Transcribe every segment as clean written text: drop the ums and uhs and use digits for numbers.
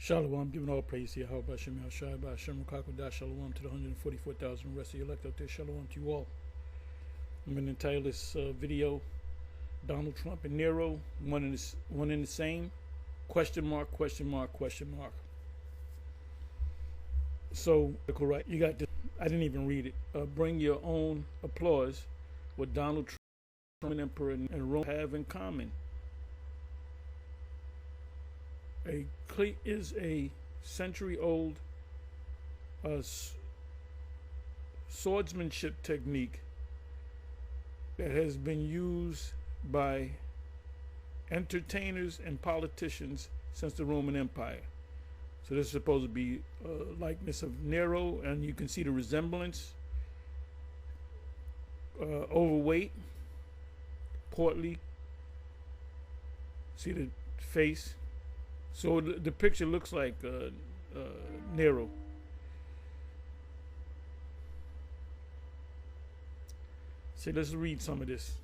Shalom, giving all praise to Yahweh Hashem Yahshai by Hashem Rakakwadash. Shalom to the 144,000 rest of the elect out there. Shalom to you all. I'm going to entitle this video Donald Trump and Nero, one in the same? Question mark, question mark, question mark. So, right, you got this. I didn't even read it. Bring your own applause. What Donald Trump and Emperor and Rome have in common. A cleat is a century-old swordsmanship technique that has been used by entertainers and politicians since the Roman Empire. So this is supposed to be a likeness of Nero, and you can see the resemblance. Overweight, portly. See the face. So the picture looks like Nero. So let's read some of this.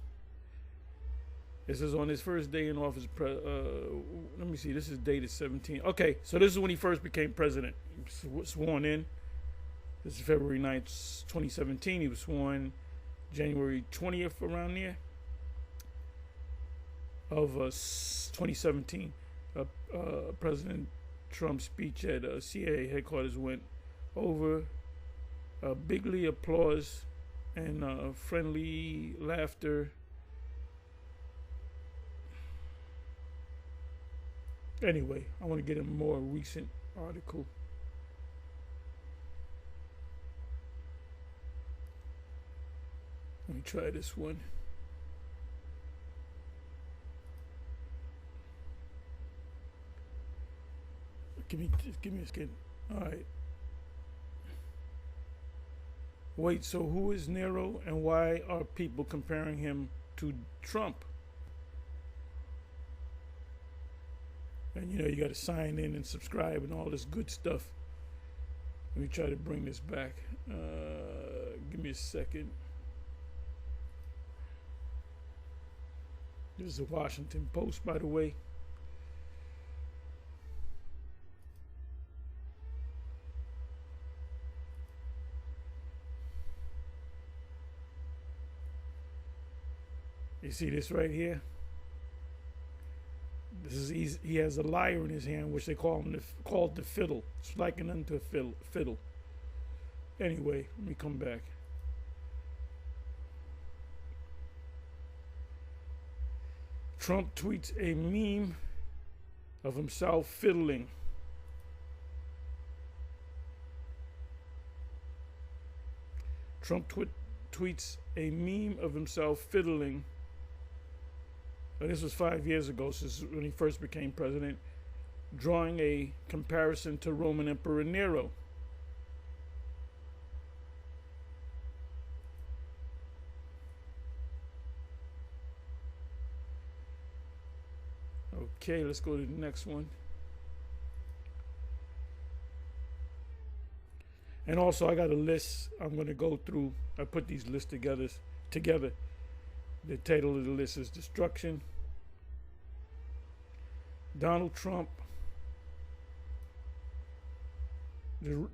This is on his first day in office. Let me see. This is dated 17. Okay, so this is when he first became president. Sworn in. This is February 9th, 2017. He was sworn January 20th, around there, of 2017. President Trump's speech at CIA headquarters went over. Bigly applause and friendly laughter. Anyway, I want to get a more recent article. Let me try this one. Give me a second. All right. Wait, so who is Nero and why are people comparing him to Trump? And you know, you got to sign in and subscribe and all this good stuff. Let me try to bring this back. Give me a second. This is the Washington Post, by the way. You see this right here? This is he has a lyre in his hand, which they called the fiddle. It's likened unto a fiddle. Anyway, let me come back. Trump tweets a meme of himself fiddling. Trump tweets a meme of himself fiddling. This was 5 years ago, since when he first became president, drawing a comparison to Roman Emperor Nero. Okay, let's go to the next one. And also, I got a list I'm going to go through. I put these lists together. The title of the list is Destruction. Donald Trump. The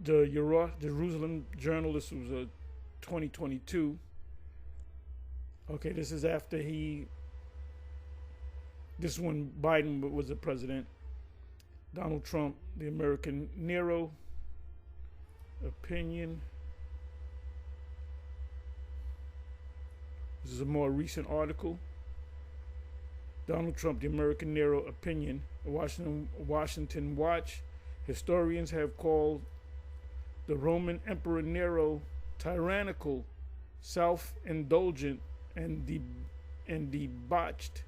Jerusalem Journal. This was 2022. Okay, this is after this is when Biden was the president. Donald Trump, the American Nero. Opinion. This is a more recent article. Donald Trump, the American Nero. Opinion. Washington Watch. Historians have called the Roman Emperor Nero tyrannical, self-indulgent, and debauched.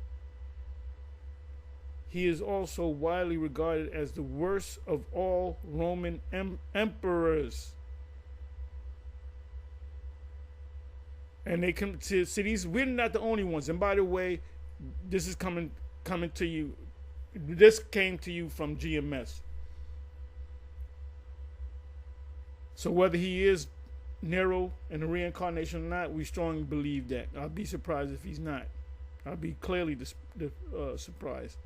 He is also widely regarded as the worst of all Roman emperors. And they come to see these. We're not the only ones. And by the way, this is coming to you. This came to you from GMS. So whether he is Nero and the reincarnation or not, we strongly believe that. I'll be surprised if he's not. I'll be clearly surprised.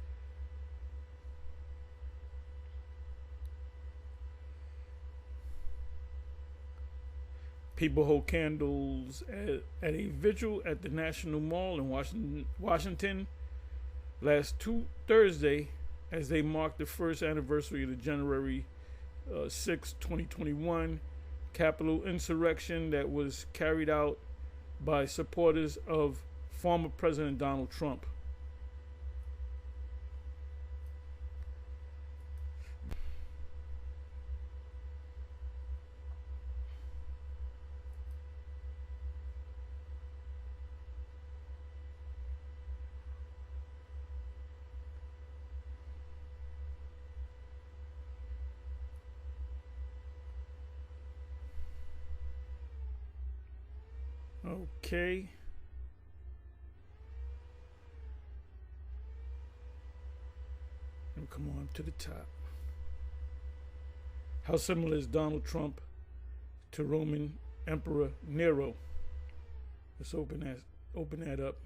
People hold candles at a vigil at the National Mall in Washington last Thursday as they mark the first anniversary of the January 6, 2021 Capitol insurrection that was carried out by supporters of former President Donald Trump. Okay. And come on to the top. How similar is Donald Trump to Roman Emperor Nero? Let's open that up.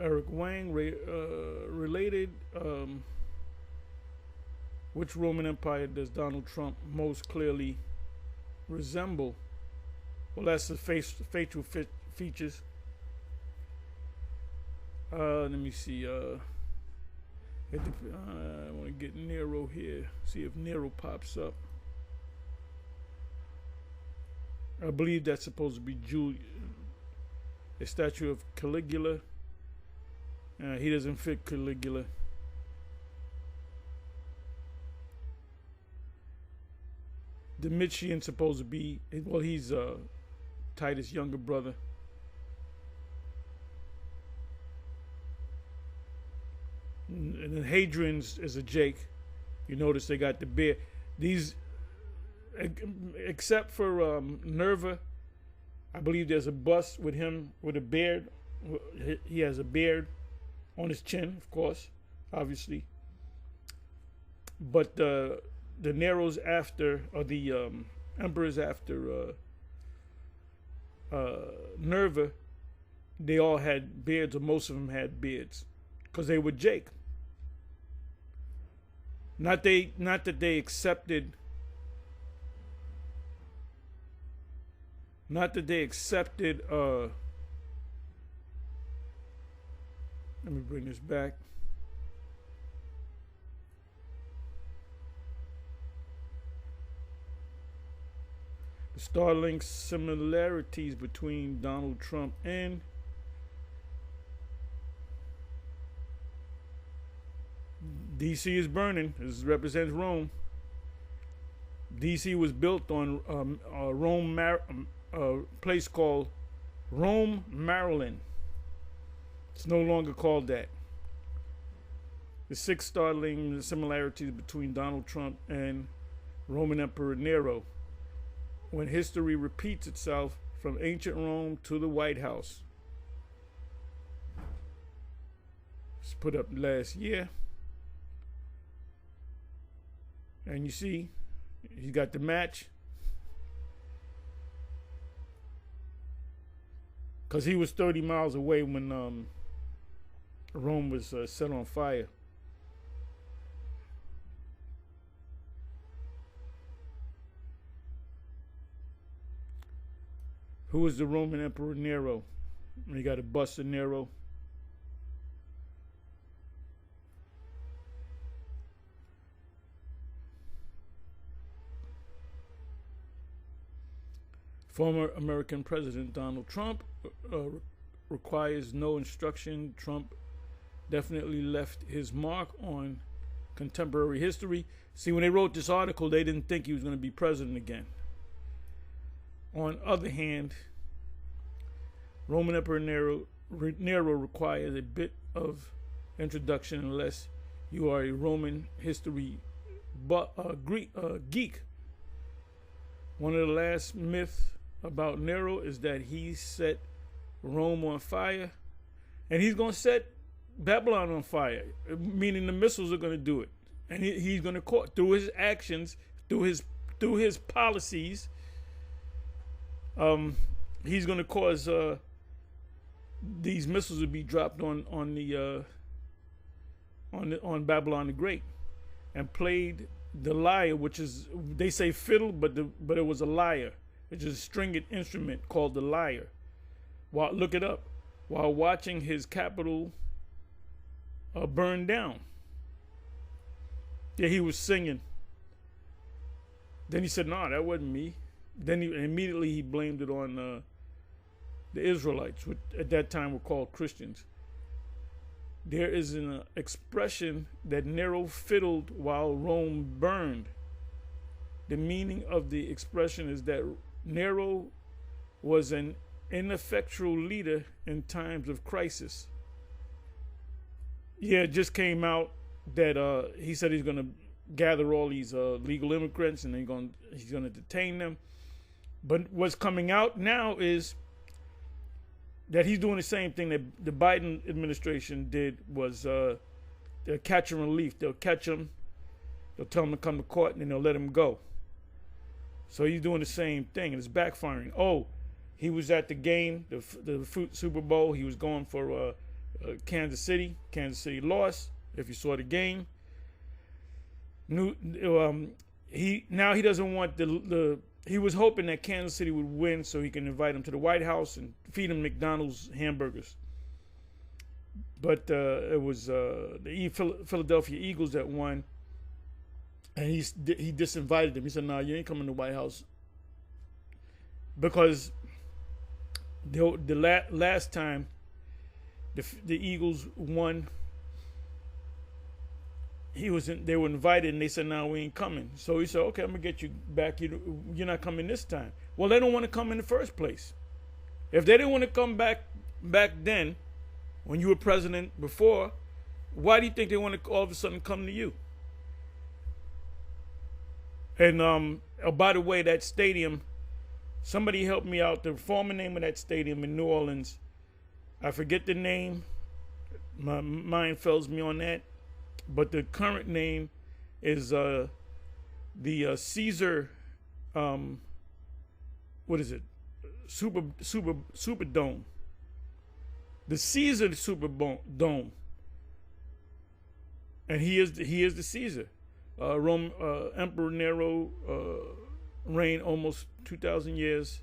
Eric Wang related. Which Roman Empire does Donald Trump most clearly resemble? Well, that's the facial features. Let me see. I want to get Nero here. See if Nero pops up. I believe that's supposed to be a statue of Caligula. He doesn't fit Caligula. Domitian supposed to be, well, he's Titus' younger brother. And then Hadrian's is a Jake. You notice they got the beard. These, except for Nerva, I believe there's a bust with him with a beard. He has a beard on his chin, of course, obviously. But the Nero's after, or the emperors after Nerva, they all had beards, or most of them had beards, because they were Jake. Not that they accepted. Not that they accepted. Let me bring this back. The startling similarities between Donald Trump and DC is burning. This represents Rome. DC was built on a place called Rome, Maryland. It's no longer called that. The 6 startling similarities between Donald Trump and Roman Emperor Nero. When history repeats itself from ancient Rome to the White House. It's put up last year. And you see, he got the match. Because he was 30 miles away when Rome was set on fire. Who was the Roman Emperor Nero? You got a bust of Nero. Former American President Donald Trump requires no instruction. Trump definitely left his mark on contemporary history. See, when they wrote this article, they didn't think he was going to be president again. On the other hand, Roman Emperor Nero requires a bit of introduction unless you are a Roman history geek. One of the last myths about Nero is that he set Rome on fire, and he's going to set Babylon on fire, meaning the missiles are going to do it, and he's going to, through his actions, through his policies, he's going to cause these missiles to be dropped on on Babylon the Great, and played the lyre, which is, they say fiddle, but it was a lyre. It's a stringed instrument called the lyre. Look it up. While watching his capital burn down. Yeah, he was singing. Then he said, "No, that wasn't me." Then he blamed it on the Israelites, which at that time were called Christians. There is an expression that Nero fiddled while Rome burned. The meaning of the expression is that Nero was an ineffectual leader in times of crisis. Yeah, it just came out that he said he's going to gather all these legal immigrants and he's going to detain them. But what's coming out now is that he's doing the same thing that the Biden administration did, was they'll catch and release. They'll catch him, they'll tell him to come to court, and then they'll let him go. So he's doing the same thing, and it's backfiring. Oh, he was at the game, the Super Bowl. He was going for Kansas City. Kansas City lost, if you saw the game. He doesn't want he was hoping that Kansas City would win so he can invite him to the White House and feed him McDonald's hamburgers. But it was the Philadelphia Eagles that won, and he disinvited them. He said, "No, you ain't coming to the White House," because the last time the Eagles won, they were invited, and they said, "No, we ain't coming." So he said, "Okay, I'm gonna get you back. You're not coming this time." Well, they don't want to come in the first place. If they didn't want to come back then, when you were president before, why do you think they want to all of a sudden come to you? And by the way, that stadium, somebody helped me out. The former name of that stadium in New Orleans, I forget the name. My mind fails me on that. But the current name is the Caesar, what is it? Superdome. The Caesar Superdome. And he is the Caesar. Emperor Nero reigned almost 2,000 years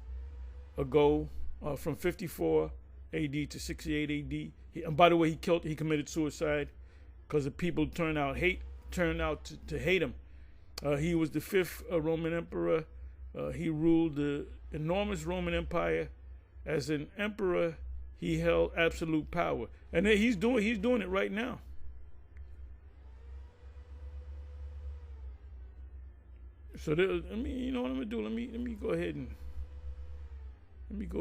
ago, from 54 A.D. to 68 A.D. And by the way, he committed suicide because the people turned out to hate him. He was the 5th Roman emperor. He ruled the enormous Roman Empire. As an emperor, he held absolute power, and he's doing it right now. So you know what I'm gonna do? Let me go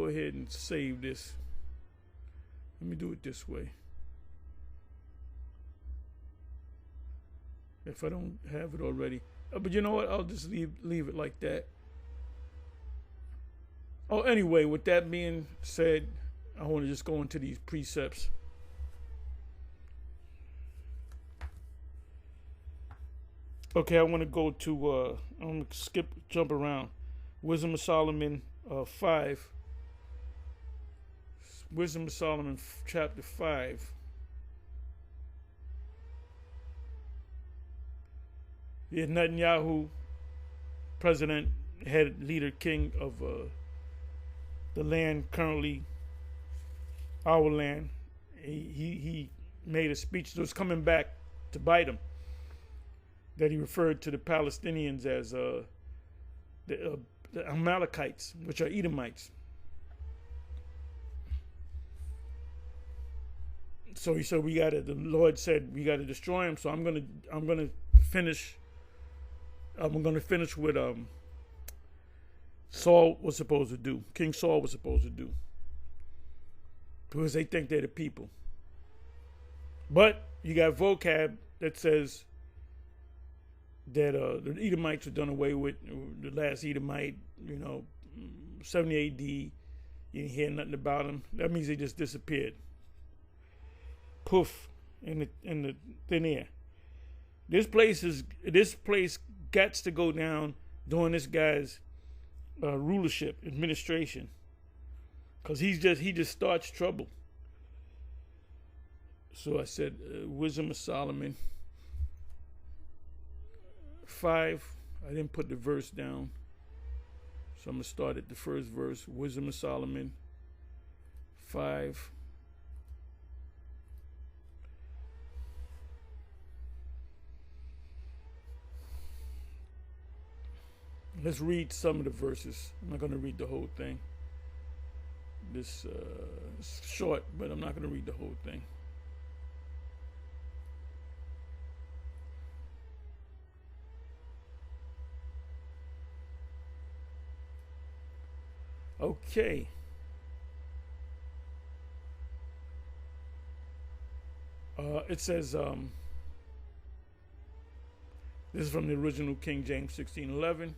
ahead and save this. Let me do it this way. If I don't have it already. But you know what? I'll just leave it like that. Oh, anyway, with that being said, I want to just go into these precepts. Okay, I want to go to, I'm going to jump around. Wisdom of Solomon 5. Wisdom of Solomon chapter 5. Yeah, Netanyahu, president, head leader, king of the land currently, our land. He made a speech that was coming back to bite him, that he referred to the Palestinians as the Amalekites, which are Edomites. So he said the Lord said we gotta destroy him. So I'm gonna finish what Saul was supposed to do. King Saul was supposed to do, because they think they're the people. But you got vocab that says that the Edomites were done away with. The last Edomite, 70 A.D. You didn't hear nothing about them. That means they just disappeared. Poof, in the thin air. This place gets to go down during this guy's rulership, administration, because he just starts trouble. So I said, Wisdom of Solomon 5. I didn't put the verse down. So I'm going to start at the first verse. Wisdom of Solomon 5. Let's read some of the verses. I'm not going to read the whole thing. This is short, but I'm not going to read the whole thing. Okay. It says, this is from the original King James 1611.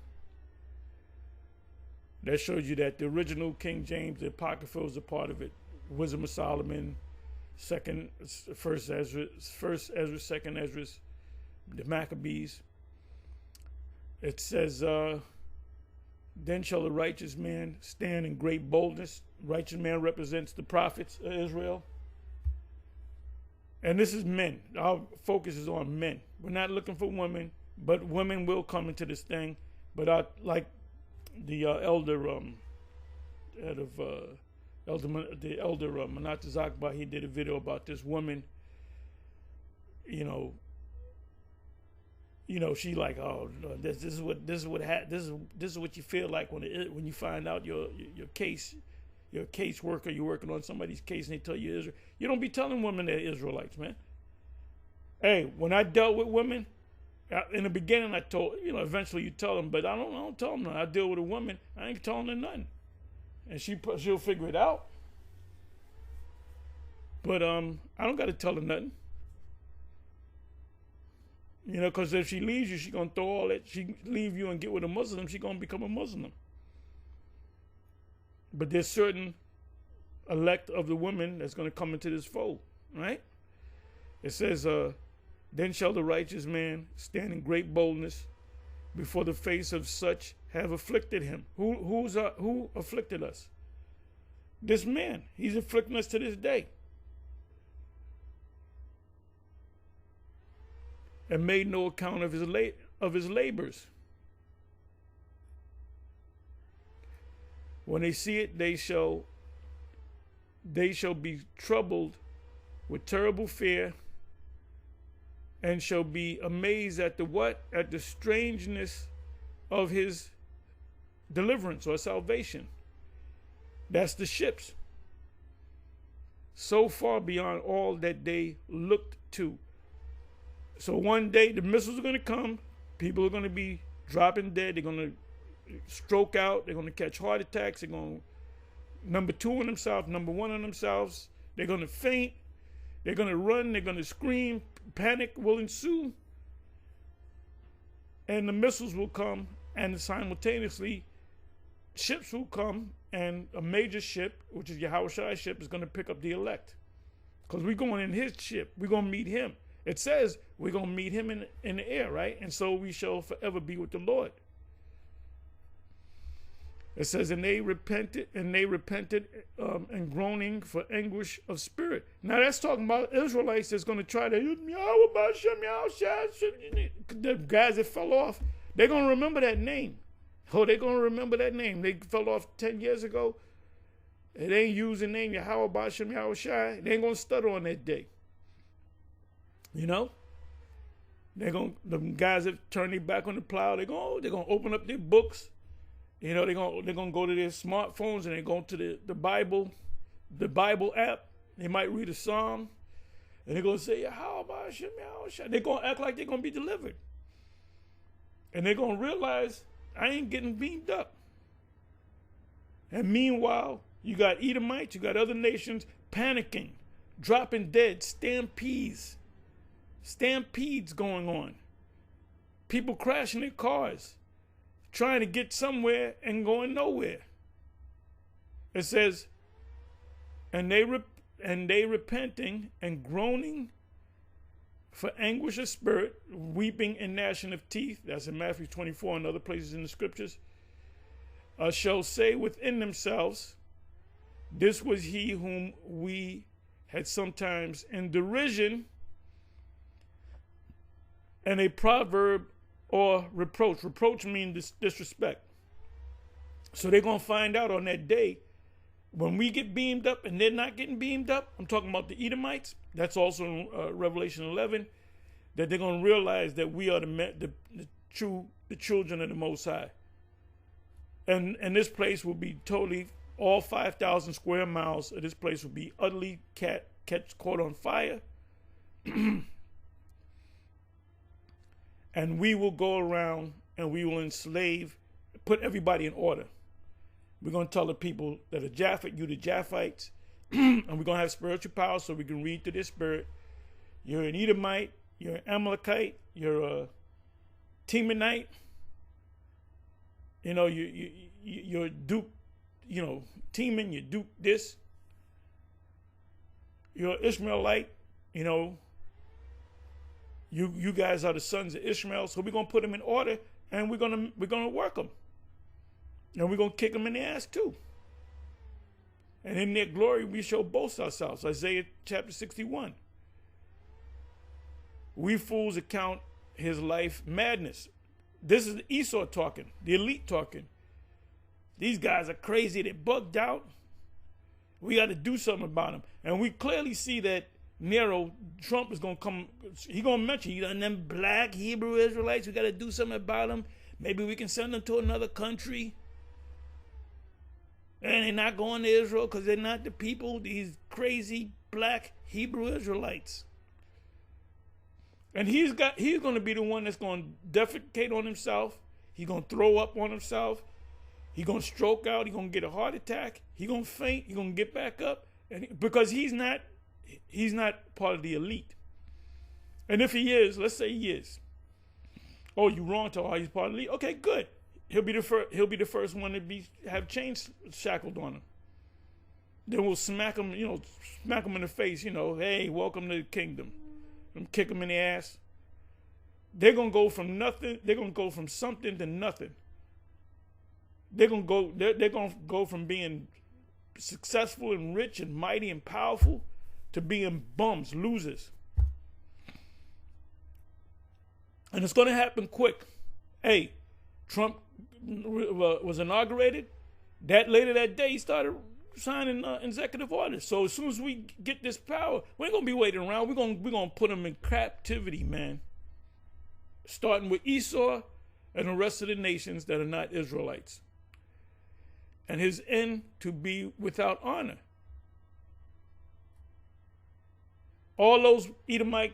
That shows you that the original King James, the Apocrypha, is a part of it. Wisdom of Solomon, first Ezra, second Ezra, the Maccabees. It says, then shall the righteous man stand in great boldness. Righteous man represents the prophets of Israel. And this is men. Our focus is on men. We're not looking for women, but women will come into this thing. But like the elder Manat Zakba, he did a video about this woman. She like, oh, this is what you feel like when you find out your case. You're a caseworker, you're working on somebody's case, and they tell you Israel. You don't be telling women they're Israelites, man. Hey, when I dealt with women, in the beginning I told, eventually you tell them, but I don't tell them nothing. I deal with a woman, I ain't telling her nothing. And she'll figure it out. But I don't got to tell her nothing. Because if she leaves you, she's going to throw all that. She leave you and get with a Muslim, she's going to become a Muslim. But there's certain elect of the women that's going to come into this fold, right? It says, then shall the righteous man stand in great boldness before the face of such have afflicted him. Who afflicted us? This man. He's afflicting us to this day. And made no account of his labors. When they see it, they shall be troubled with terrible fear, and shall be amazed at the what? At the strangeness of his deliverance or salvation. That's the ships. So far beyond all that they looked to. So one day the missiles are going to come. People are going to be dropping dead. They're going to stroke out. They're going to catch heart attacks. They're going to number 2 on themselves, number 1 on themselves. They're going to faint. They're going to run. They're going to scream. Panic will ensue. And the missiles will come, and simultaneously ships will come, and a major ship, which is Yahweh ship, is going to pick up the elect. Because we're going in his ship. We're going to meet him. It says we're going to meet him in the air, right? And so we shall forever be with the Lord. It says, and they repented and groaning for anguish of spirit. Now that's talking about Israelites that's going to try to, the guys that fell off, they're going to remember that name. Oh, they're going to remember that name. They fell off 10 years ago. It ain't using the name Yahweh Bashem Yahweh Shai. They ain't going to stutter on that day. The guys that turn their back on the plow, they're going to open up their books. They're gonna go to their smartphones and they go to the Bible app. They might read a psalm, and they're gonna say, "How about Hashem? They're gonna act like they're gonna be delivered, and they're gonna realize I ain't getting beamed up. And meanwhile, you got Edomites, you got other nations panicking, dropping dead, stampedes going on. People crashing their cars, trying to get somewhere and going nowhere. It says, and they repenting and groaning for anguish of spirit, weeping and gnashing of teeth. That's in Matthew 24 and other places in the scriptures. Shall say within themselves, this was he whom we had sometimes in derision and a proverb or reproach. Reproach means disrespect. So they're going to find out on that day when we get beamed up and they're not getting beamed up. I'm talking about the Edomites. That's also in Revelation 11, that they're going to realize that we are the children of the Most High. And this place will be totally, all 5,000 square miles of this place will be utterly caught on fire. And we will go around and we will enslave, put everybody in order. We're going to tell the people that are Japhet, you the Japhites, and we're going to have spiritual power so we can read to their spirit. You're an Edomite, you're an Amalekite, you're a Temanite, you know, you're Duke, you know, Teman, you're Duke this. You're an Ishmaelite, you know. You guys are the sons of Ishmael, so we're gonna put them in order, and we're gonna work them, and we're gonna kick them in the ass too. And in their glory we shall boast ourselves. Isaiah chapter 61. We fools account his life madness. This is Esau talking, the elite talking. These guys are crazy. They're bugged out. We got to do something about them, and we clearly see that. Nero, Trump is going to come, he's going to mention, you know, them black Hebrew Israelites, we got to do something about them. Maybe we can send them to another country. And they're not going to Israel because they're not the people, these crazy black Hebrew Israelites. And he's going to be the one that's going to defecate on himself. He's going to throw up on himself. He's going to stroke out. He's going to get a heart attack. He's going to faint. He's going to get back up. Because he's not part of the elite. And if he is, let's say he is. Oh, you wrong to he's part of the elite. Okay, good. He'll be the first one to have chains shackled on him. Then we'll smack him in the face, hey, welcome to the kingdom. And kick him in the ass. They're gonna go from nothing, they're gonna go from something to nothing. They're gonna go from being successful and rich and mighty and powerful to being bums, losers. And it's going to happen quick. Hey, Trump was inaugurated. Later that day, he started signing executive orders. So as soon as we get this power, we ain't going to be waiting around. We're going to put them in captivity, man. Starting with Esau and the rest of the nations that are not Israelites. And his end to be without honor. All those Edomite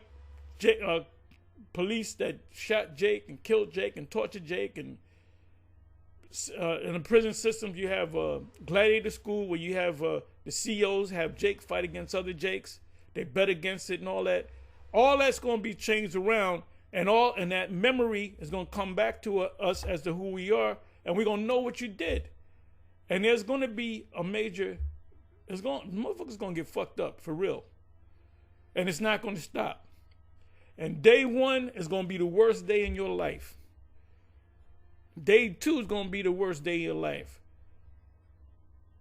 police that shot Jake and killed Jake and tortured Jake, and in the prison systems you have gladiator school where you have the CEOs have Jake fight against other Jakes. They bet against it and all that. All that's going to be changed around, and that memory is going to come back to us as to who we are, and we're going to know what you did. And there's going to be a major, motherfuckers going to get fucked up for real. And it's not going to stop. And day 1 is going to be the worst day in your life. Day 2 is going to be the worst day of your life.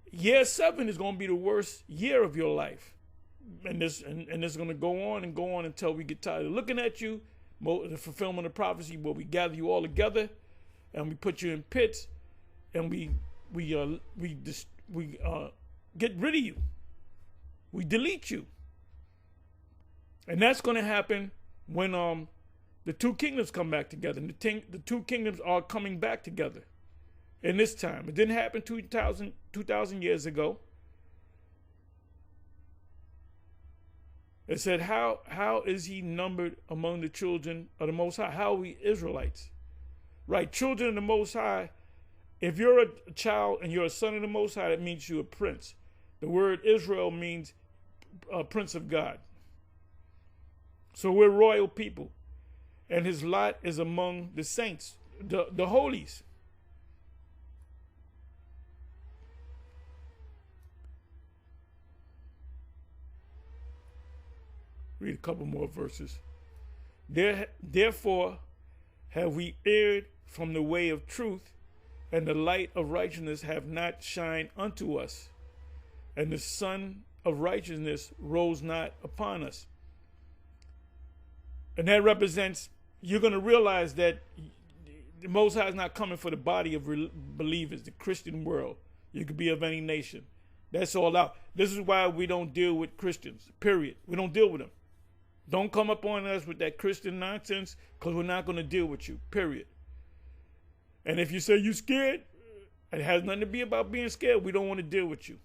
Year 7 is going to be the worst year of your life. And this is going to go on until we get tired of looking at you, the fulfillment of prophecy, where we gather you all together and we put you in pits and we get rid of you. We delete you. And that's going to happen when the two kingdoms come back together. And the two kingdoms are coming back together in this time. It didn't happen 2,000 years ago. It said, how is he numbered among the children of the Most High? How are we Israelites? Right, children of the Most High. If you're a child and you're a son of the Most High, that means you're a prince. The word Israel means prince of God. So we're royal people. And his lot is among the saints, the holies. Read a couple more verses. Therefore have we erred from the way of truth, and the light of righteousness have not shined unto us. And the Son of righteousness rose not upon us. And that represents, you're going to realize that the Most High is not coming for the body of believers, the Christian world. You could be of any nation. That's all out. This is why we don't deal with Christians, period. We don't deal with them. Don't come up on us with that Christian nonsense, because we're not going to deal with you, period. And if you say you're scared, it has nothing to be about being scared. We don't want to deal with you.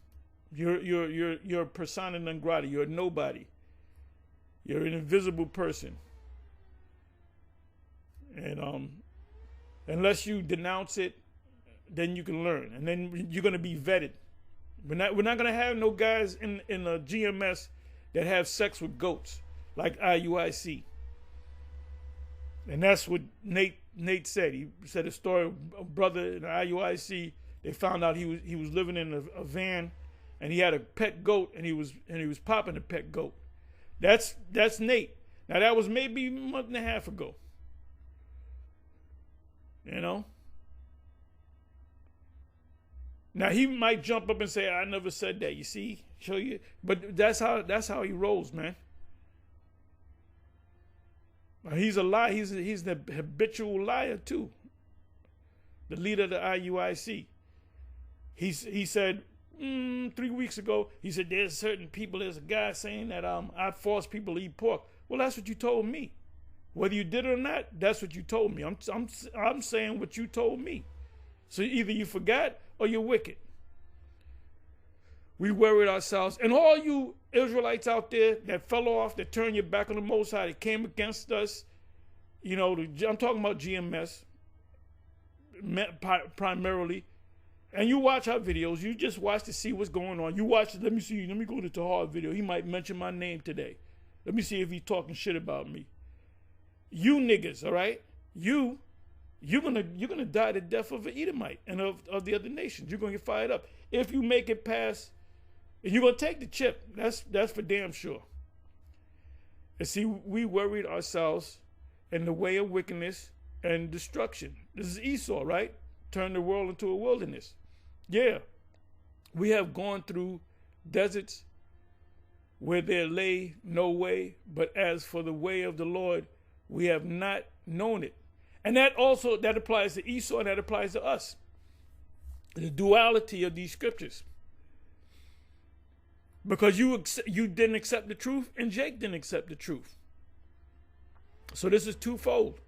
You're a persona non grata. You're a nobody. You're an invisible person. And unless you denounce it, then you can learn, and then you're going to be vetted. We're not going to have no guys in a GMS that have sex with goats like IUIC. And that's what Nate said. He said a story of a brother in the IUIC. They found out he was living in a van, and he had a pet goat, and he was popping the pet goat. That's Nate. Now that was maybe a month and a half ago. You know? Now he might jump up and say, "I never said that." You see, show you, but that's how he rolls, man. He's a liar. He's the habitual liar too. The leader of the IUIC. He said 3 weeks ago. He said there's certain people. There's a guy saying that I force people to eat pork. Well, that's what you told me. Whether you did it or not, that's what you told me. I'm saying what you told me. So either you forgot or you're wicked. We worried ourselves. And all you Israelites out there that fell off, that turned your back on the Most High, that came against us, you know, I'm talking about GMS primarily. And you watch our videos. You just watch to see what's going on. You watch, let me go to Tahar video. He might mention my name today. Let me see if he's talking shit about me. You niggas, all right? You're gonna die the death of an Edomite and of the other nations. You're gonna get fired up if you make it past, and you're gonna take the chip. That's for damn sure. And see, we worried ourselves in the way of wickedness and destruction. This is Esau, right? Turn the world into a wilderness. Yeah, we have gone through deserts where there lay no way, but as for the way of the Lord, we have not known it. And that applies to Esau, and that applies to us. The duality of these scriptures. Because you didn't accept the truth, and Jake didn't accept the truth. So this is twofold.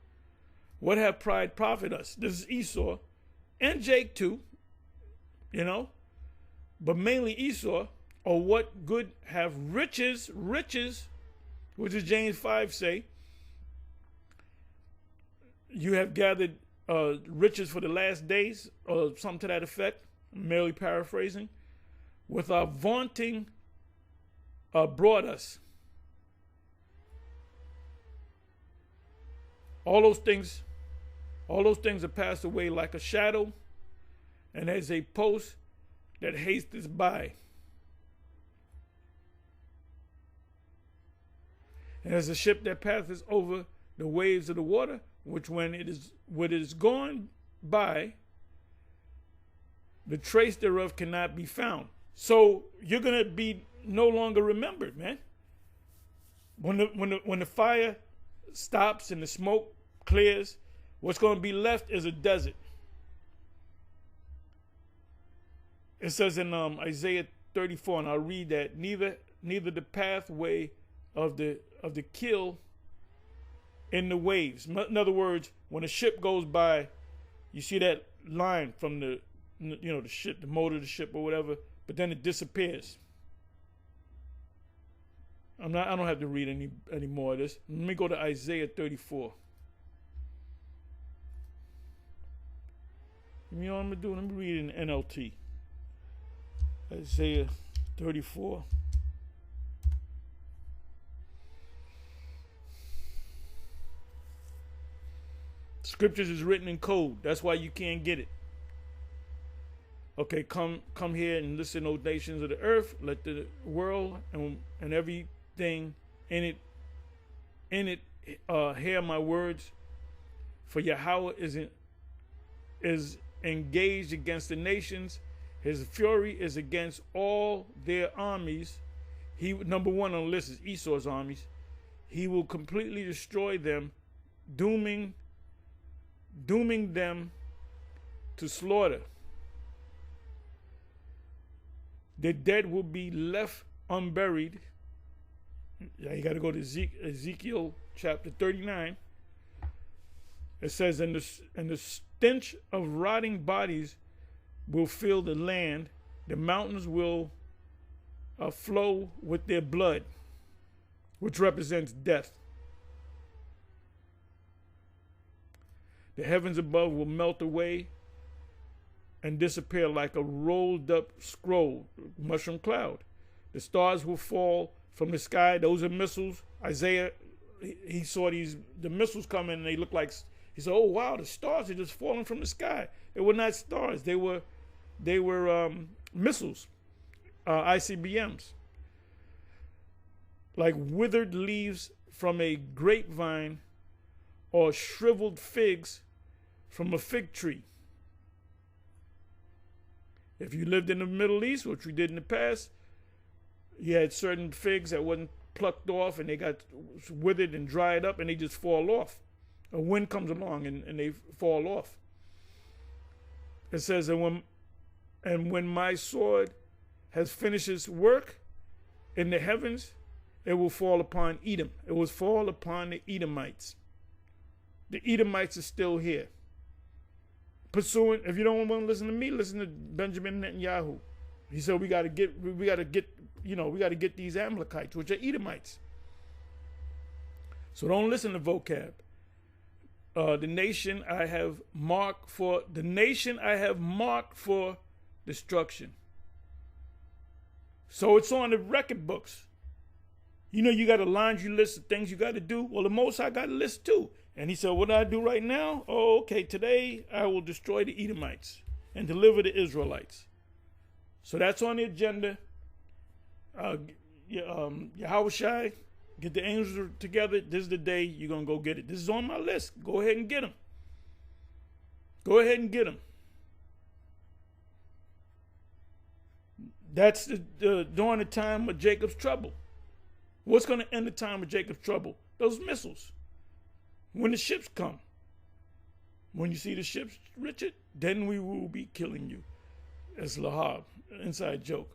What have pride profit us? This is Esau, and Jake too, you know. But mainly Esau, or what good have riches, which is James 5 say, you have gathered riches for the last days, or something to that effect, I'm merely paraphrasing, with our vaunting brought us. All those things are passed away like a shadow, and as a post that hasteth by. And as a ship that passeth over the waves of the water, which when it is gone by, the trace thereof cannot be found. So you're gonna be no longer remembered, man. When the fire stops and the smoke clears, what's gonna be left is a desert. It says in Isaiah 34, and I'll read that, neither the pathway of the kill in the waves. In other words, when a ship goes by, you see that line from the ship, the motor of the ship or whatever, but then it disappears. I don't have to read any more of this. Let me go to Isaiah 34. You know what I'm gonna do? Let me read it in NLT. Isaiah 34. Scriptures is written in code. That's why you can't get it. Okay, come here and listen, O nations of the earth. Let the world and everything in it hear my words. For Yahweh is engaged against the nations. His fury is against all their armies. Number one on the list is Esau's armies. He will completely destroy them, dooming them to slaughter. The dead will be left unburied. You got to go to Ezekiel chapter 39. It says, and the stench of rotting bodies will fill the land. The mountains will flow with their blood, which represents death. The heavens above will melt away and disappear like a rolled up scroll, mushroom cloud. The stars will fall from the sky. Those are missiles. Isaiah, he saw the missiles coming, and they looked like, he said, oh wow, the stars are just falling from the sky. They were not stars. They were missiles, ICBMs. Like withered leaves from a grapevine or shriveled figs from a fig tree. If you lived in the Middle East, which we did in the past, you had certain figs that wasn't plucked off and they got withered and dried up and they just fall off. A wind comes along and they fall off. It says, and when my sword has finished its work in the heavens, it will fall upon Edom. It will fall upon the Edomites. The Edomites are still here. If you don't want to listen to me, listen to Benjamin Netanyahu. He said we got to get these Amalekites, which are Edomites. So don't listen to vocab. The nation I have marked for destruction. So it's on the record books. You got a laundry list of things you got to do. Well, the Most High got a list too. And he said, what do I do right now? Oh, okay, today I will destroy the Edomites and deliver the Israelites. So that's on the agenda. Yahushua, get the angels together. This is the day you're going to go get it. This is on my list. Go ahead and get them. Go ahead and get them. That's during the time of Jacob's trouble. What's going to end the time of Jacob's trouble? Those missiles. When the ships come. When you see the ships, Richard, then we will be killing you. It's Lahab, inside joke.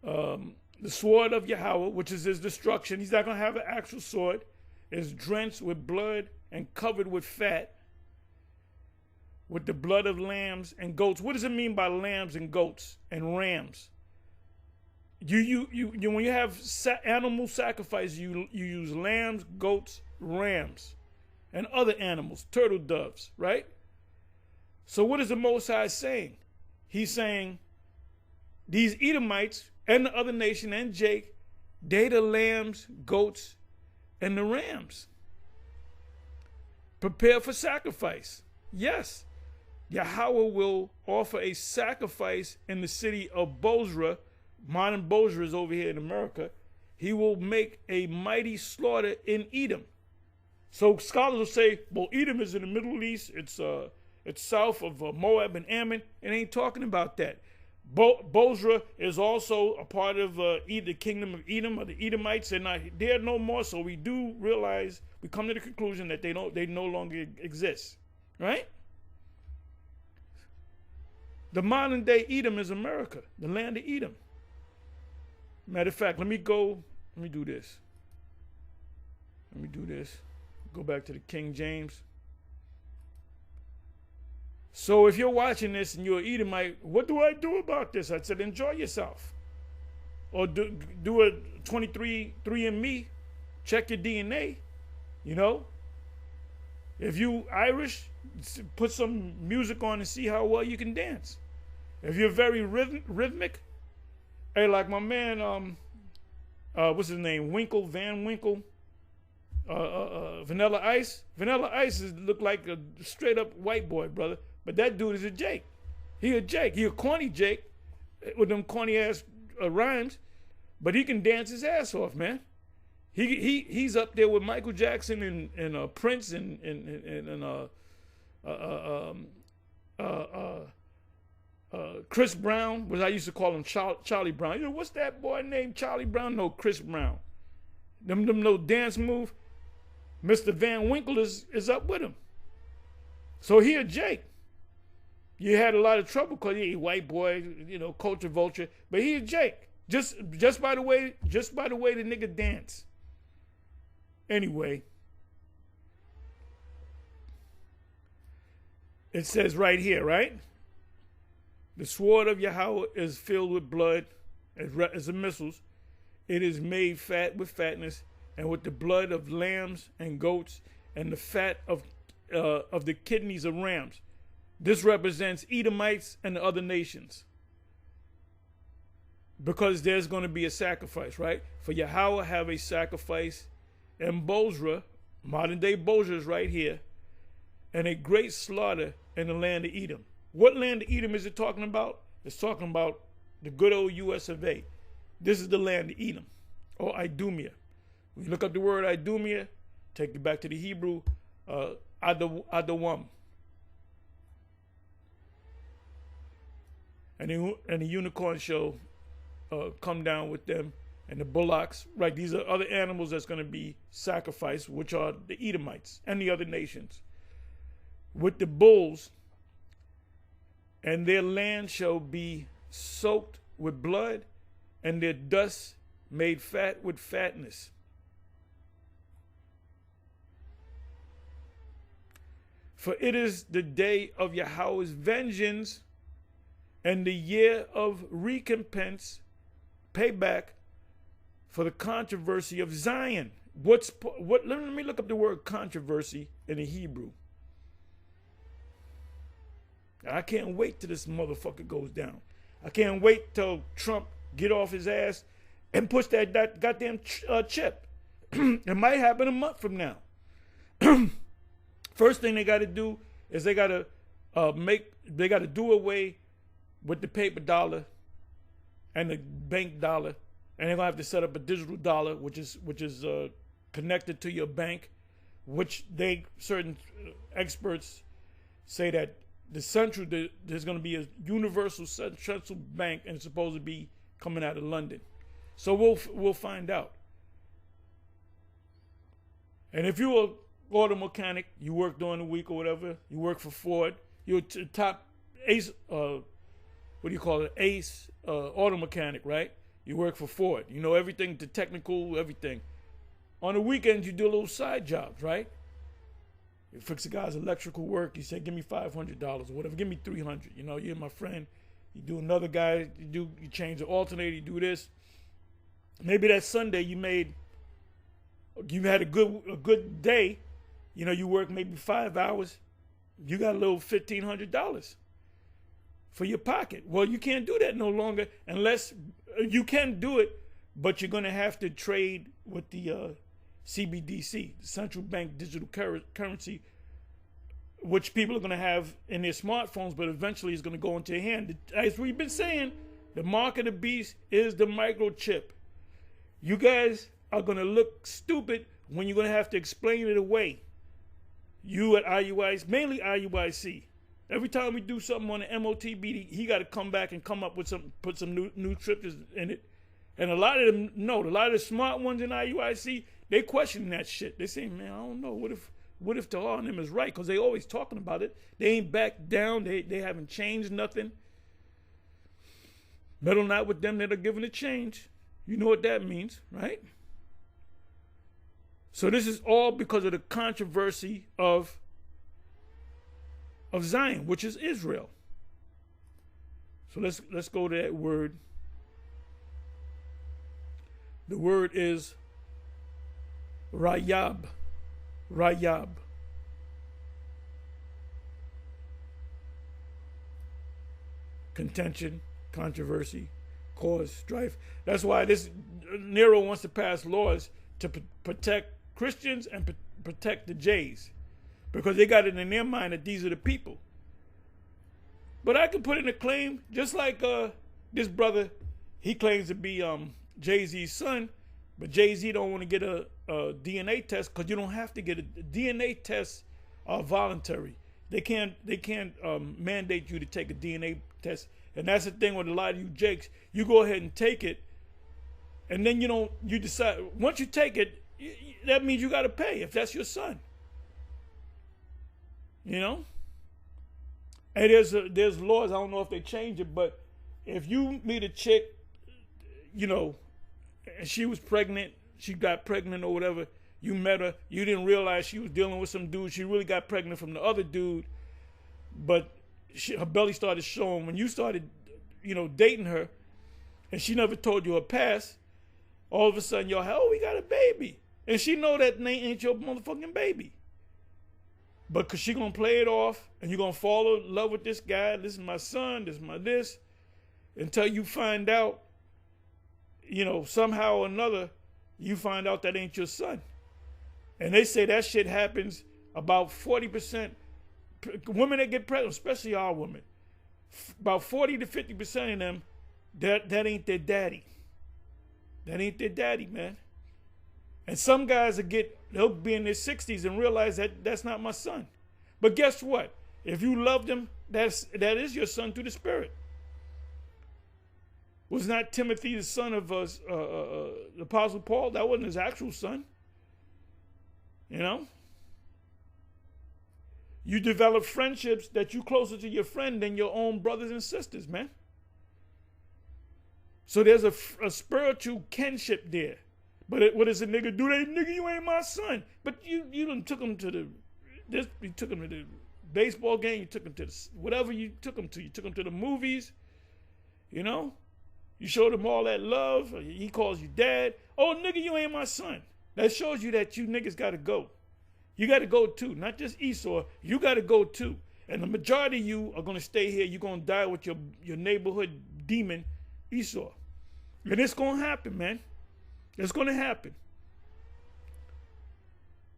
The sword of Yahweh, which is his destruction, he's not going to have an actual sword, is drenched with blood and covered with fat, with the blood of lambs and goats. What does it mean by lambs and goats and rams? You when you have animal sacrifice, you use lambs, goats, rams, and other animals, turtle doves, right? So what is the Most High saying? He's saying these Edomites and the other nation and Jake, they the lambs, goats, and the rams. Prepare for sacrifice. Yes, Yahweh will offer a sacrifice in the city of Bozrah. Modern Bozrah is over here in America. He will make a mighty slaughter in Edom. So scholars will say, well, Edom is in the Middle East. It's south of Moab and Ammon. It ain't talking about that. Bozrah is also a part of the kingdom of Edom, or the Edomites. They're not there no more. So we do realize, we come to the conclusion that they no longer exist, right? The modern day Edom is America, the land of Edom. Matter of fact, let me do this. Go back to the King James. So if you're watching this and you're an Edomite, what do I do about this? I said, enjoy yourself. Or do a 23andMe, check your DNA, If you Irish, put some music on and see how well you can dance. If you're very rhythmic, hey, like my man, what's his name? Van Winkle, Vanilla Ice. Vanilla Ice look like a straight up white boy, brother. But that dude is a Jake. He a Jake. He a corny Jake with them corny ass rhymes, but he can dance his ass off, man. He's up there with Michael Jackson and Prince and Chris Brown, was I used to call him Charlie Brown. You know, what's that boy named Charlie Brown? No, Chris Brown. Them little dance move. Mr. Van Winkle is up with him. So here, Jake. You had a lot of trouble because he white boy, you know, culture vulture. But here's Jake. Just by the way the nigga dance. Anyway. It says right here, right? The sword of Yahweh is filled with blood as the missiles. It is made fat with fatness, and with the blood of lambs and goats, and the fat of the kidneys of rams. This represents Edomites and the other nations. Because there's going to be a sacrifice, right? For Yahweh have a sacrifice in Bozrah, modern day Bozrah is right here, and a great slaughter in the land of Edom. What land of Edom is it talking about? It's talking about the good old US of A. This is the land of Edom, or Idumea. When you look up the word Idumea, take you back to the Hebrew, Adawam. And the unicorn shall come down with them, and the bullocks, right? These are other animals that's going to be sacrificed, which are the Edomites and the other nations. With the bulls, and their land shall be soaked with blood, and their dust made fat with fatness. For it is the day of Yahweh's vengeance, and the year of recompense, payback for the controversy of Zion. Let me look up the word controversy in the Hebrew. I can't wait till this motherfucker goes down. I can't wait till Trump get off his ass and push that goddamn chip. It might happen a month from now. First thing they got to do is they got to do away with the paper dollar and the bank dollar, and they're gonna have to set up a digital dollar, which is connected to your bank, which certain experts say that there's going to be a universal central bank, and it's supposed to be coming out of London. So we'll find out. And if you're an auto mechanic, you work during the week or whatever, you work for Ford, you're top ace, ace auto mechanic, right? You work for Ford. You know everything, the technical, everything. On the weekends, you do little side jobs, right? You fix a guy's electrical work. You say, give me $500 or whatever. Give me $300. You know, you're my friend. You do another guy. You change the alternator. You do this. Maybe that Sunday you had a good day. You know, you work maybe 5 hours. You got a little $1,500 for your pocket. Well, you can't do that no longer unless you can do it, but you're going to have to trade with the CBDC, the central bank digital currency, which people are going to have in their smartphones, but eventually it's going to go into your hand. As we've been saying, the mark of the beast is the microchip. You guys are going to look stupid when you're going to have to explain it away. You at IUIC, mainly IUIC. Every time we do something on the MOTB, he got to come back and come up with put some new scriptures in it. And a lot of them know. A lot of the smart ones in IUIC, they question that shit. They say, man, I don't know. What if Tahar and them is right? Because they always talking about it. They ain't back down. They haven't changed nothing. Meddle not with them that are giving a change. You know what that means, right? So this is all because of the controversy of Zion, which is Israel. So let's go to that word. The word is Rayab. Rayab. Contention, controversy, cause strife. That's why Nero wants to pass laws to protect Christians and protect the Jays, because they got it in their mind that these are the people. But I can put in a claim, just like this brother, he claims to be Jay-Z's son, but Jay-Z don't want to get a DNA test, because you don't have to get a DNA test. Are voluntary. They can't mandate you to take a DNA test. And that's the thing with a lot of you jakes. You go ahead and take it, and then you decide, once you take it, that means you got to pay if that's your son. You know? And there's laws, I don't know if they change it, but if you meet a chick, and she was pregnant, she got pregnant or whatever, you met her, you didn't realize she was dealing with some dude, she really got pregnant from the other dude, but her belly started showing when you started, dating her, and she never told you her past, all of a sudden we got a baby. And she know that ain't your motherfucking baby. But because she going to play it off, and you're going to fall in love with this guy, this is my son, this is my this, until you find out, somehow or another, you find out that ain't your son. And they say that shit happens about 40%. Women that get pregnant, especially our women, about 40 to 50% of them, that ain't their daddy. That ain't their daddy, man. And some guys they'll be in their 60s and realize that that's not my son. But guess what? If you loved him, that is your son through the Spirit. Was not Timothy the son of the Apostle Paul? That wasn't his actual son. You develop friendships that you closer to your friend than your own brothers and sisters, man. So there's a spiritual kinship there. But what does a nigga do? Nigga, you ain't my son. But you done took him to you took him to the baseball game, you took him to whatever you took him to. You took him to the movies, You showed him all that love. He calls you dad. Oh, nigga, you ain't my son. That shows you that you niggas got to go. You got to go too. Not just Esau. You got to go too. And the majority of you are going to stay here. You're going to die with your neighborhood demon, Esau. And it's going to happen, man. It's going to happen.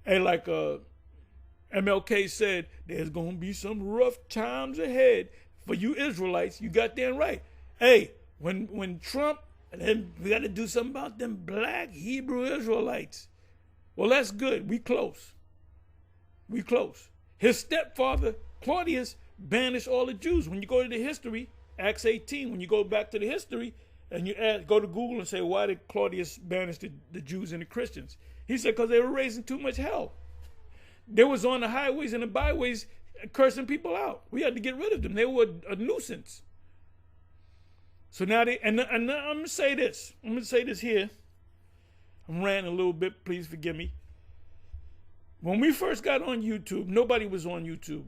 And like MLK said, there's going to be some rough times ahead for you Israelites. You got that right. Hey, when Trump, and then we got to do something about them black Hebrew Israelites. Well, that's good. We close. We close. His stepfather, Claudius, banished all the Jews. When you go to the history, Acts 18, when you go back to the history, and you go to Google and say, why did Claudius banish the Jews and the Christians? He said, because they were raising too much hell. They was on the highways and the byways cursing people out. We had to get rid of them. They were a nuisance. So now and I'm going to say this. I'm going to say this here. I'm ranting a little bit. Please forgive me. When we first got on YouTube, nobody was on YouTube.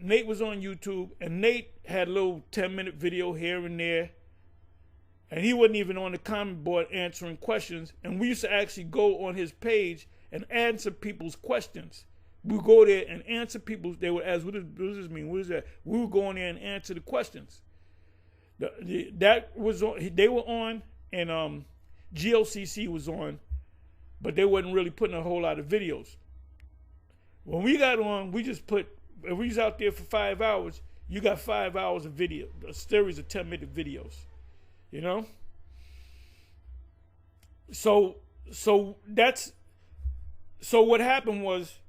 Nate was on YouTube, and Nate had a little 10-minute video here and there. And he wasn't even on the comment board answering questions. And we used to actually go on his page and answer people's questions. We would go there and answer people's. They would ask, what does this mean? What is that? We would go in there and answer the questions. That was on. They were on, and GOCC was on, but they wasn't really putting a whole lot of videos. When we got on, we just put. If we was out there for 5 hours, you got 5 hours of video, a series of 10-minute videos. So what happened was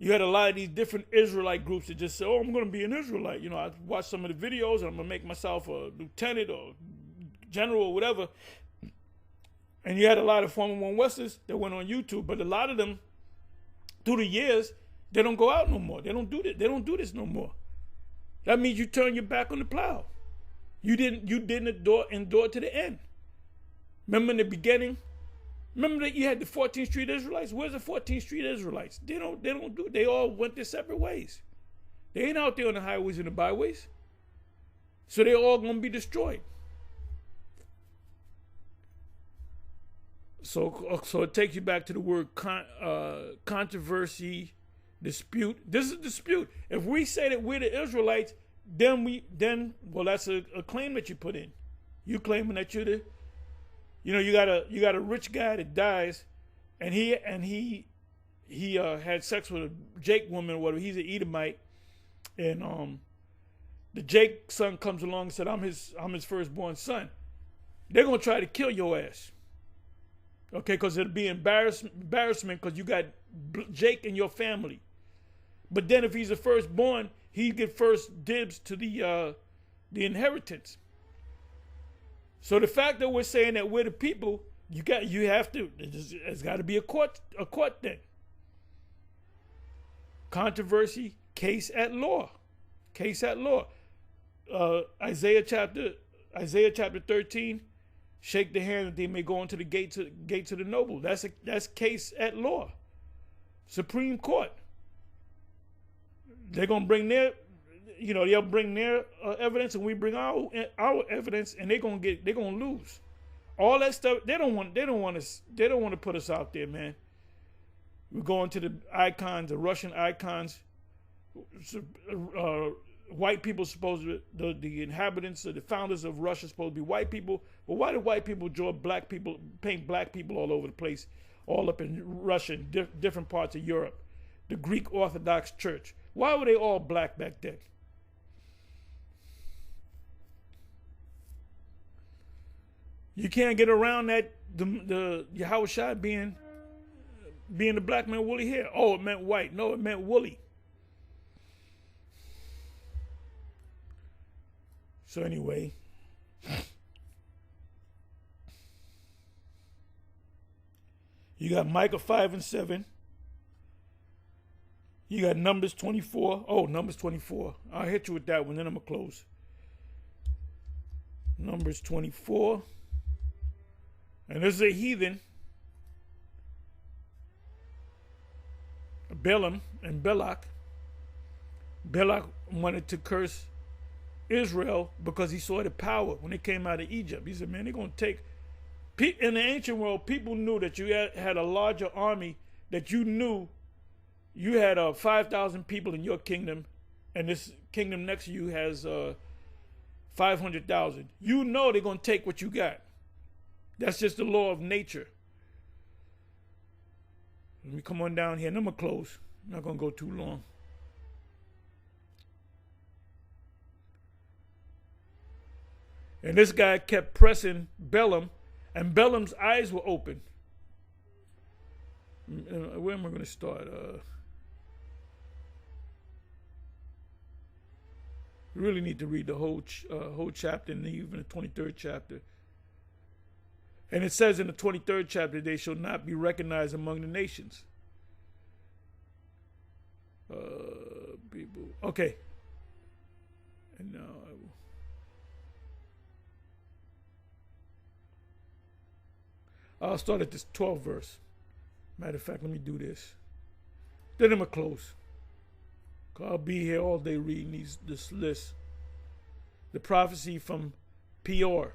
you had a lot of these different Israelite groups that just said, oh, I'm going to be an Israelite. I watched some of the videos and I'm going to make myself a lieutenant or general or whatever. And you had a lot of former One Westers that went on YouTube, but a lot of them, through the years, they don't go out no more. They don't do this. They don't do this no more. That means you turn your back on the plow. You didn't endure to the end. Remember in the beginning? Remember that you had the 14th Street Israelites? Where's the 14th Street Israelites? They all went their separate ways. They ain't out there on the highways and the byways. So they're all going to be destroyed. So it takes you back to the word controversy, dispute. This is a dispute. If we say that we're the Israelites, then that's a claim that you put in. You claiming that you're the, you got a rich guy that dies, and he had sex with a Jake woman or whatever. He's an Edomite, and the Jake son comes along and said, I'm his firstborn son. They're gonna try to kill your ass, okay? Because it'll be embarrassment because you got Jake in your family. But then if he's the firstborn, he get first dibs to the inheritance. So the fact that we're saying that we're the people, it's got to be a court thing. Controversy, case at law. Isaiah chapter 13, shake the hand that they may go into the gates of the noble. That's case at law. Supreme Court. They're gonna bring they'll bring their evidence, and we bring our evidence, and they're gonna lose. All that stuff, they don't want to put us out there, man. We're going to the icons, the Russian icons. White people supposed to, the inhabitants, the founders of Russia supposed to be white people. Well, why do white people draw black people, paint black people all over the place, all up in Russia and different parts of Europe? The Greek Orthodox Church. Why were they all black back then? You can't get around that the Yahushua being the black man woolly hair. Oh, it meant white. No, it meant woolly. So anyway, you got Micah 5 and 7. You got Numbers 24. Oh, Numbers 24. I'll hit you with that one, then I'm going to close. Numbers 24. And this is a heathen, Balaam and Balak. Balak wanted to curse Israel because he saw the power when they came out of Egypt. He said, man, they're going to take... In the ancient world, people knew that you had a larger army, that you knew you had 5,000 people in your kingdom, and this kingdom next to you has 500,000. You know they're going to take what you got. That's just the law of nature. Let me come on down here, and I'm going to close. I'm not going to go too long. And this guy kept pressing Balaam, and Balaam's eyes were open. Where am I going to start? You really need to read the whole chapter, and even the 23rd chapter. And it says in the 23rd chapter, they shall not be recognized among the nations. People. Okay. And now I will. I'll start at this 12th verse. Matter of fact, let me do this. Then I'm going to close. I'll be here all day reading this list. The prophecy from Peor.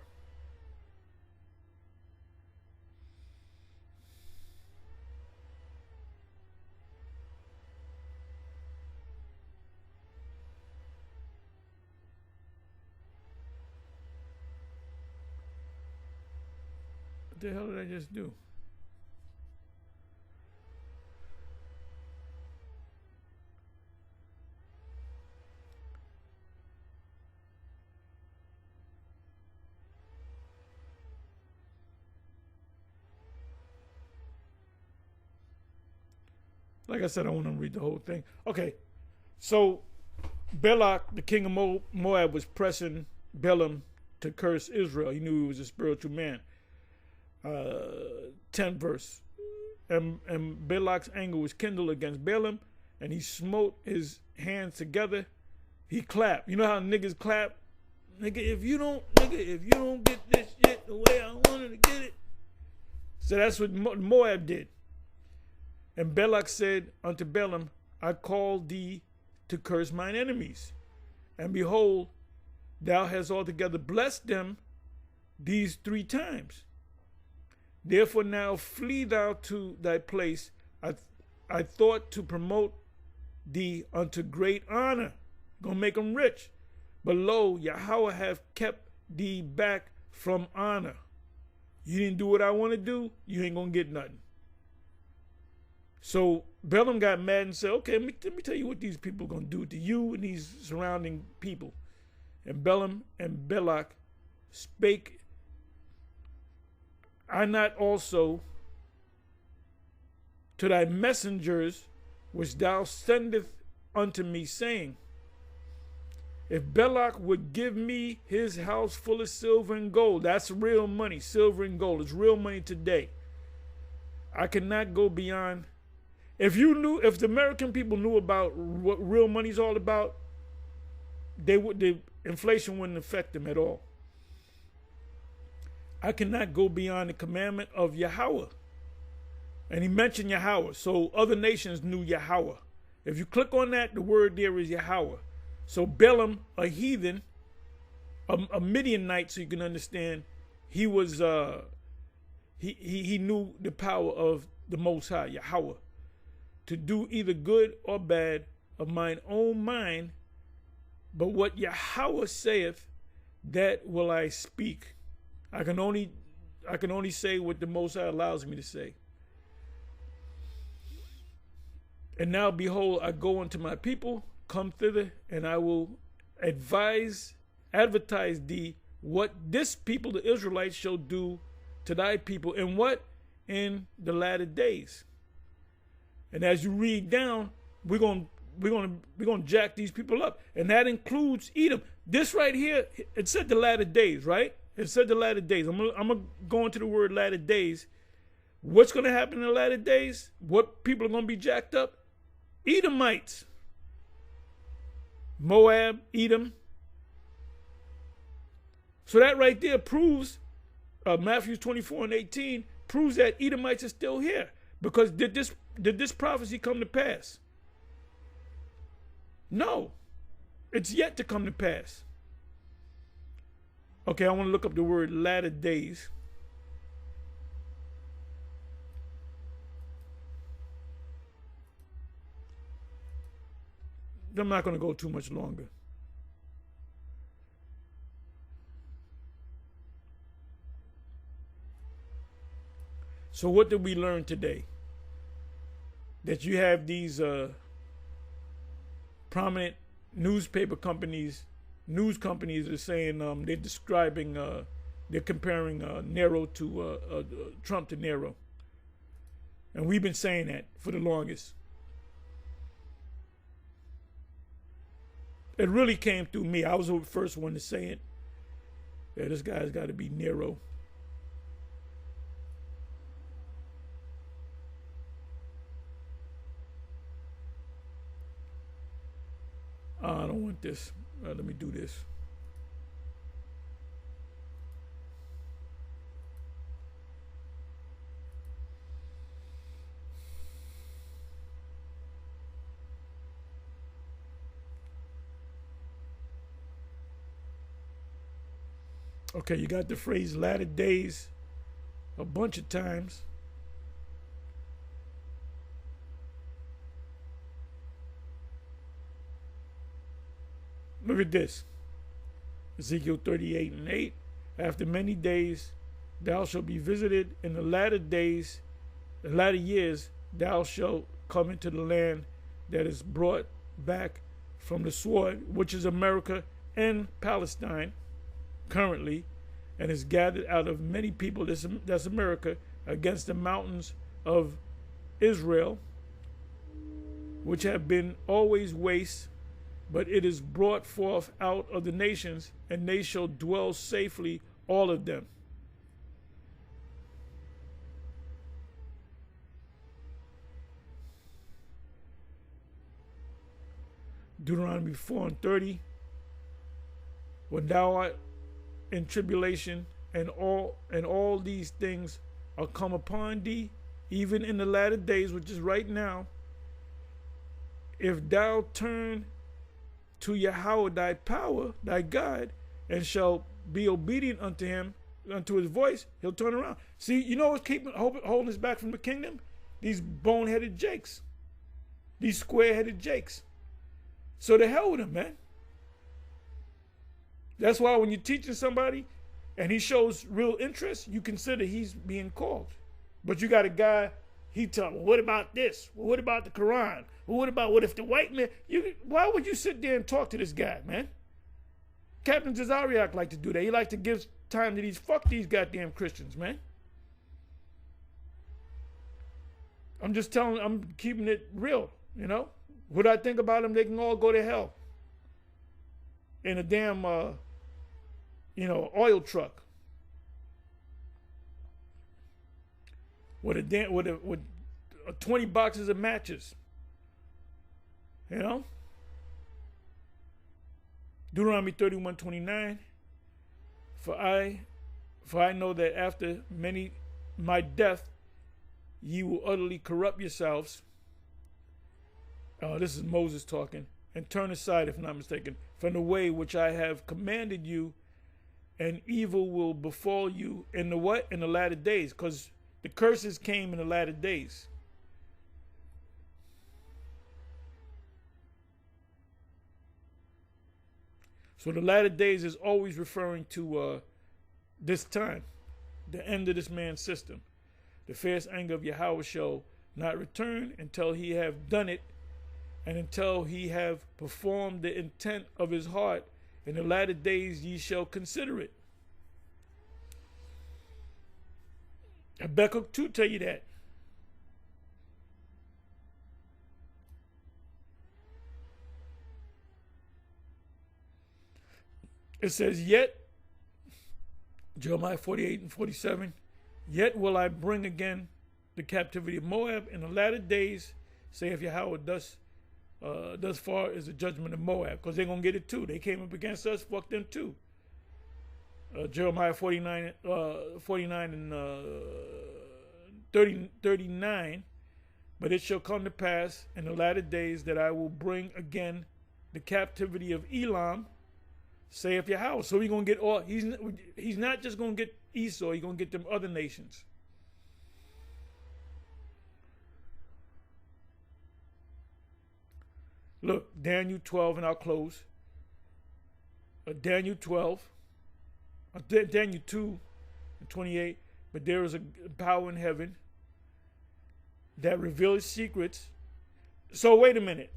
What the hell did I just do? Like I said, I want to read the whole thing. Okay, so Balak, the king of Moab, was pressing Balaam to curse Israel. He knew he was a spiritual man. 10th verse. And Balak's anger was kindled against Balaam, and he smote his hands together. He clapped. You know how niggas clap? Nigga, if you don't get this shit the way I wanted to get it. So that's what Moab did. And Balak said unto Balaam, I called thee to curse mine enemies. And behold, thou hast altogether blessed them these 3 times. Therefore now flee thou to thy place. I thought to promote thee unto great honor. Gonna make them rich. But lo, Yahweh hath kept thee back from honor. You didn't do what I want to do, you ain't gonna get nothing. So Balaam got mad and said, okay, let me tell you what these people are going to do to you and these surrounding people. And Balaam and Balak spake, I not also to thy messengers which thou sendest unto me, saying, If Belloc would give me his house full of silver and gold, that's real money. Silver and gold is real money today. I cannot go beyond. If the American people knew about what real money's all about, the inflation wouldn't affect them at all. I cannot go beyond the commandment of Yahweh. And he mentioned Yahweh, so other nations knew Yahweh. If you click on that, the word there is Yahweh. So Balaam, a heathen, a Midianite, so you can understand, he was he knew the power of the Most High, Yahweh, to do either good or bad of mine own mind. But what Yahweh saith, that will I speak. I can only say what the Most High allows me to say. And now behold, I go unto my people, come thither, and I will advertise thee what this people, the Israelites, shall do to thy people, and what? In the latter days. And as you read down, we're gonna jack these people up, and that includes Edom. This right here, it said the latter days, right? It said the latter days. I'm gonna go into the word latter days. What's gonna happen in the latter days? What people are gonna be jacked up? Edomites, Moab, Edom. So that right there proves, Matthew 24:18 proves that Edomites are still here. Because did this prophecy come to pass? No, it's yet to come to pass. Okay, I want to look up the word latter days. I'm not going to go too much longer. So what did we learn today? That you have these prominent newspaper companies, news companies are saying they're describing, they're comparing Nero to Trump to Nero. And we've been saying that for the longest. It really came through me. I was the first one to say it. Yeah, this guy's got to be Nero. I don't want this. Let me do this. Okay, you got the phrase latter days a bunch of times. Look at this. Ezekiel 38:8. After many days thou shalt be visited. In the latter days, the latter years, thou shalt come into the land that is brought back from the sword, which is America and Palestine currently, and is gathered out of many people, that's America, against the mountains of Israel, which have been always waste, but it is brought forth out of the nations, and they shall dwell safely, all of them. Deuteronomy 4:30. When thou art in tribulation, and all these things are come upon thee, even in the latter days, which is right now, if thou turn to Yahweh thy power, thy God, and shall be obedient unto him, unto his voice, he'll turn around. See, you know what's holding us back from the kingdom? These bone-headed jakes. These square-headed jakes. So the hell with them, man. That's why when you're teaching somebody and he shows real interest, you consider he's being called. But you got a guy, he tell, well, what about this? Well, what about the Quran? Well, what if the white man? Why would you sit there and talk to this guy, man? Captain Jazariak like to do that. He like to give time to fuck these goddamn Christians, man. I'm just telling, I'm keeping it real, you know? What I think about them, they can all go to hell. in a damn oil truck with 20 boxes of matches. You know? Deuteronomy 31:29. For I know that after my death, ye will utterly corrupt yourselves. This is Moses talking. And turn aside, if not mistaken, from the way which I have commanded you, and evil will befall you in the what? In the latter days. Because the curses came in the latter days. So the latter days is always referring to this time, the end of this man's system. The fierce anger of Yahweh shall not return until he have done it, and until he have performed the intent of his heart. In the latter days ye shall consider it. Habakkuk 2 tell you that. It says, yet, Jeremiah 48:47, yet will I bring again the captivity of Moab in the latter days, saith Yahweh, thus far is the judgment of Moab. Because they're going to get it too. They came up against us, fuck them too. Jeremiah 49 and 39, but it shall come to pass in the latter days that I will bring again the captivity of Elam, saith Yahweh. So we're going to get all, he's not just going to get Esau, he's going to get them other nations. Look, Daniel 12, and I'll close. Daniel 12, Daniel 2 and 28. But there is a power in heaven that reveals secrets. So wait a minute.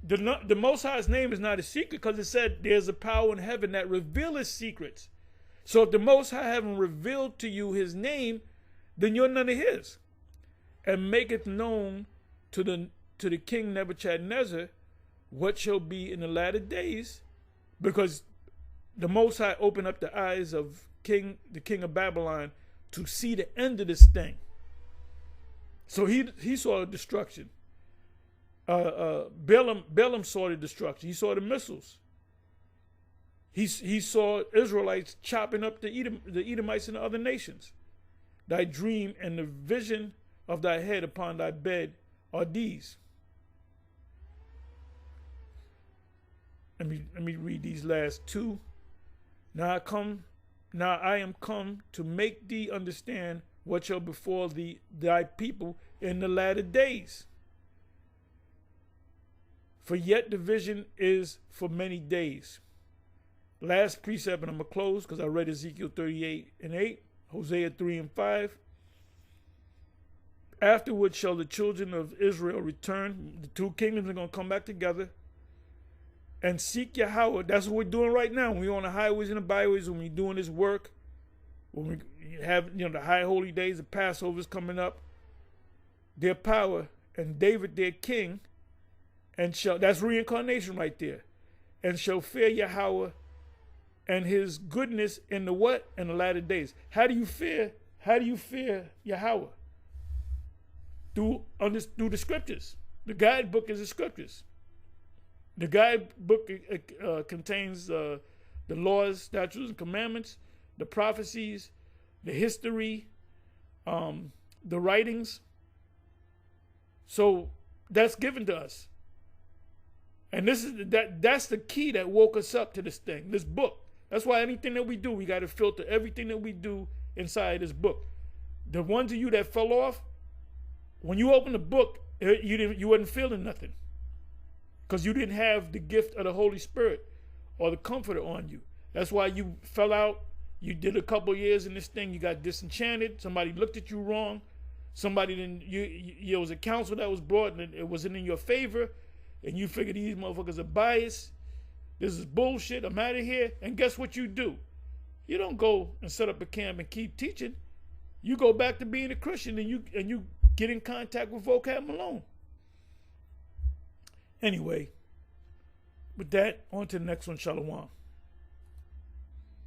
The Most High's name is not a secret because it said there's a power in heaven that reveals secrets. So if the Most High haven't revealed to you his name, then you're none of his. And maketh known to the king Nebuchadnezzar what shall be in the latter days, because the Most High opened up the eyes of the king of Babylon to see the end of this thing. So he saw destruction. Balaam saw the destruction. He saw the missiles. He saw Israelites chopping up the Edomites and the other nations. Thy dream and the vision of thy head upon thy bed are these. Let me read these last two. Now I am come to make thee understand what shall befall thy people in the latter days. For yet the vision is for many days. Last precept, and I'm going to close because I read Ezekiel 38:8, Hosea 3:5. Afterward shall the children of Israel return. The two kingdoms are going to come back together and seek Yahweh. That's what we're doing right now. When we're on the highways and the byways, when we're doing this work, when we have the high holy days, the Passover's coming up, their power, and David their king, and that's reincarnation right there, and shall fear Yahweh and his goodness in the what? In the latter days. How do you fear Yahweh? Through the scriptures. The guidebook is the scriptures. The guidebook contains the laws, statutes, and commandments, the prophecies, the history, the writings. So that's given to us. And that's the key that woke us up to this thing, this book. That's why anything that we do, we got to filter everything that we do inside this book. The ones of you that fell off, when you open the book, you wasn't feeling nothing, because you didn't have the gift of the Holy Spirit or the Comforter on you. That's why you fell out. You did a couple years in this thing. You got disenchanted. Somebody looked at you wrong. Somebody didn't. There was a counsel that was brought, and it wasn't in your favor, and you figured these motherfuckers are biased. This is bullshit. I'm out of here. And guess what you do? You don't go and set up a camp and keep teaching. You go back to being a Christian, and you get in contact with Vocab Malone. Anyway, With that, on to the next one. Shalom.